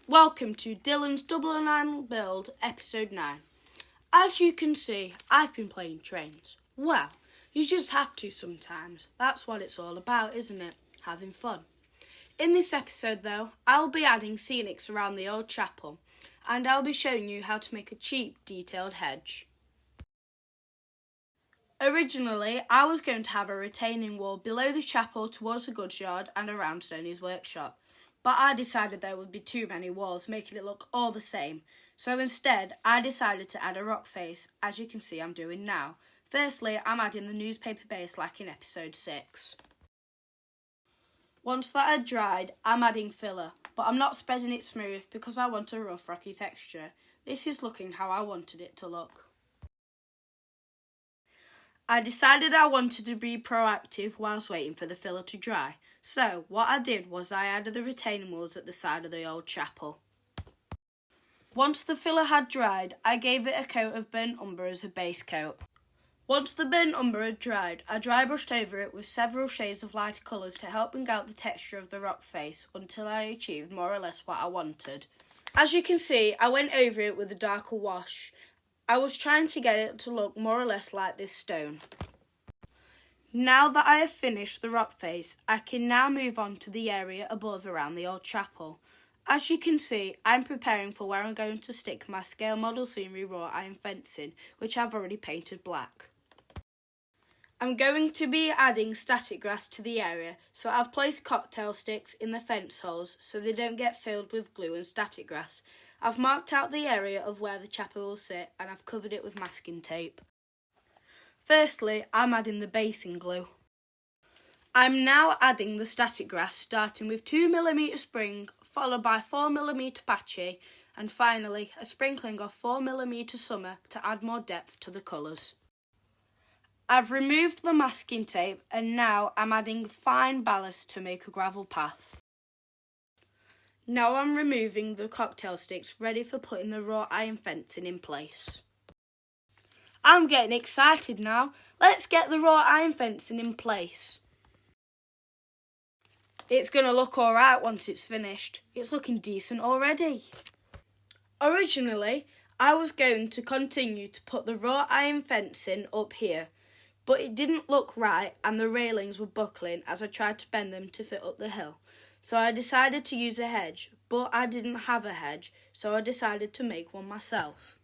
Welcome to Dylan's OO9 build, episode 9. As you can see, I've been playing trains. Well, you just have to sometimes. That's what it's all about, isn't it? Having fun. In this episode though, I'll be adding Scenics around the old chapel, and I'll be showing you how to make a cheap, detailed hedge. Originally, I was going to have a retaining wall below the chapel towards the goods yard and around Stoney's workshop. But I decided there would be too many walls, making it look all the same. So instead, I decided to add a rock face, as you can see I'm doing now. Firstly, I'm adding the newspaper base like in episode 6. Once that had dried, I'm adding filler, but I'm not spreading it smooth because I want a rough, rocky texture. This is looking how I wanted it to look. I decided I wanted to be proactive whilst waiting for the filler to dry. So, what I did was I added the retaining walls at the side of the old chapel. Once the filler had dried, I gave it a coat of burnt umber as a base coat. Once the burnt umber had dried, I dry brushed over it with several shades of lighter colours to help bring out the texture of the rock face until I achieved more or less what I wanted. As you can see, I went over it with a darker wash. I was trying to get it to look more or less like this stone. Now that I have finished the rock face, I can now move on to the area above around the old chapel. As you can see, I'm preparing for where I'm going to stick my scale model scenery wrought iron fencing, which I've already painted black. I'm going to be adding static grass to the area, so I've placed cocktail sticks in the fence holes so they don't get filled with glue and static grass. I've marked out the area of where the chapel will sit and I've covered it with masking tape. Firstly, I'm adding the basing glue. I'm now adding the static grass, starting with 2mm spring, followed by 4mm patchy, and finally a sprinkling of 4mm summer to add more depth to the colours. I've removed the masking tape and now I'm adding fine ballast to make a gravel path. Now I'm removing the cocktail sticks ready for putting the wrought iron fencing in place. I'm getting excited now. Let's get the wrought iron fencing in place. It's going to look alright once it's finished. It's looking decent already. Originally, I was going to continue to put the wrought iron fencing up here, but it didn't look right and the railings were buckling as I tried to bend them to fit up the hill. So I decided to use a hedge, but I didn't have a hedge, so I decided to make one myself.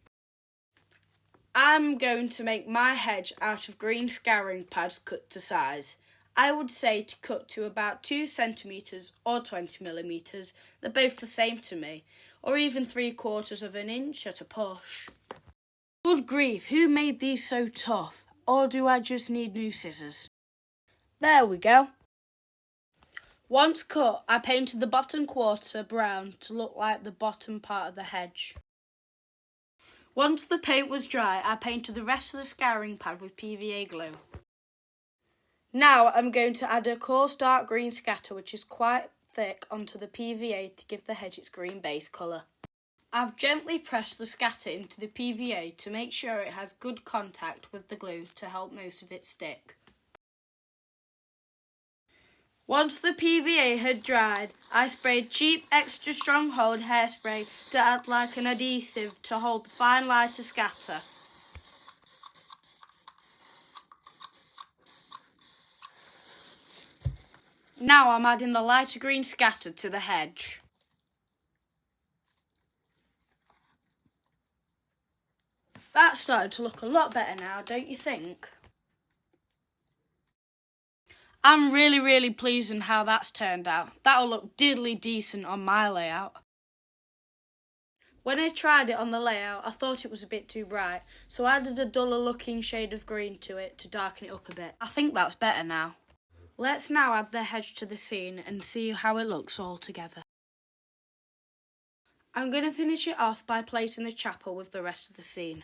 I'm going to make my hedge out of green scouring pads cut to size. I would say to cut to about 2 centimetres or 20mm, they're both the same to me, or even 3/4 of an inch at a push. Good grief, who made these so tough? Or do I just need new scissors? There we go. Once cut, I painted the bottom quarter brown to look like the bottom part of the hedge. Once the paint was dry, I painted the rest of the scouring pad with PVA glue. Now I'm going to add a coarse dark green scatter which is quite thick onto the PVA to give the hedge its green base colour. I've gently pressed the scatter into the PVA to make sure it has good contact with the glue to help most of it stick. Once the PVA had dried, I sprayed cheap extra strong hold hairspray to act like an adhesive to hold the fine lighter scatter. Now I'm adding the lighter green scatter to the hedge. That's starting to look a lot better now, don't you think? I'm really pleased in how that's turned out. That'll look diddly decent on my layout. When I tried it on the layout, I thought it was a bit too bright, so I added a duller looking shade of green to it to darken it up a bit. I think that's better now. Let's now add the hedge to the scene and see how it looks all together. I'm going to finish it off by placing the chapel with the rest of the scene.